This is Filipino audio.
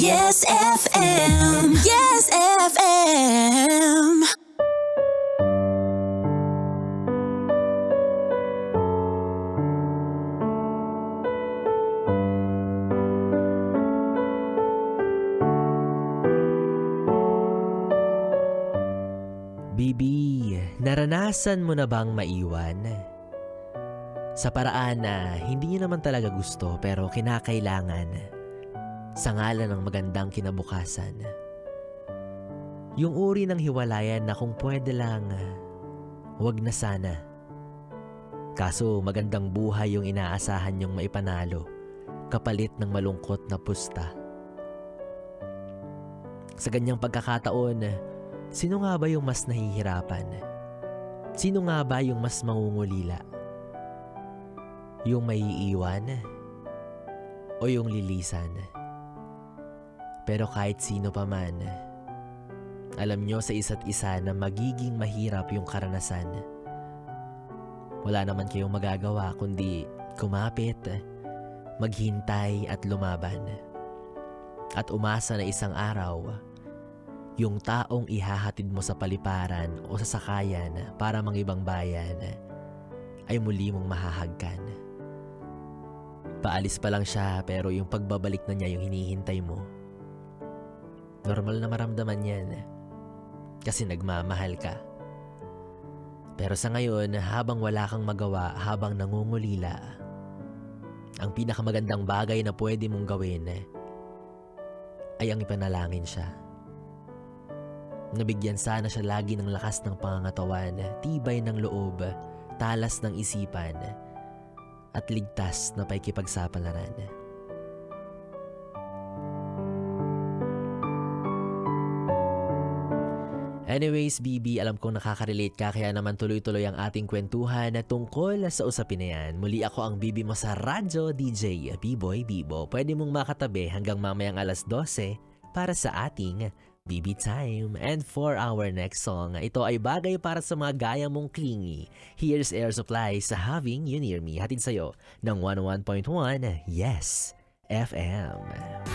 Yes FM. Yes FM. Bibi, naranasan mo na bang maiwan? Sa paraan na hindi niyo naman talaga gusto pero kinakailangan sa ngalan ng magandang kinabukasan. Yung uri ng hiwalayan na kung pwede lang, wag na sana. Kaso magandang buhay yung inaasahan niyong maipanalo kapalit ng malungkot na pusta. Sa ganyang pagkakataon, sino nga ba yung mas nahihirapan? Sino nga ba yung mas mangungulila? Yung maiiwan? O yung lilisan? Pero kahit sino pa man, alam nyo sa isa't isa na magiging mahirap yung karanasan. Wala naman kayong magagawa kundi kumapit, maghintay at lumaban. At umasa na isang araw, yung taong ihahatid mo sa paliparan o sa sakayan para mangibang bayan ay muli mong mahahagkan. Paalis pa lang siya pero yung pagbabalik na niya yung hinihintay mo. Normal na maramdaman yan kasi nagmamahal ka. Pero sa ngayon, habang wala kang magawa, habang nangungulila, ang pinakamagandang bagay na pwede mong gawin ay ang ipanalangin siya. Nabigyan sana siya lagi ng lakas ng pangangatawan, tibay ng loob, talas ng isipan, at ligtas na pakikipagsapalaran. Anyways, Bibi, alam kong nakaka-relate ka kaya naman tuloy-tuloy ang ating kwentuhan na tungkol sa usapin na yan. Muli ako ang Bibi mo sa radyo, DJ B-Boy Bibo. Pwede mong makatabi hanggang mamayang alas 12 para sa ating Bibi Time. And for our next song, ito ay bagay para sa mga gaya mong clingy. Here's Air Supply sa Having You Near Me. Hatid sa'yo ng 101.1 Yes FM.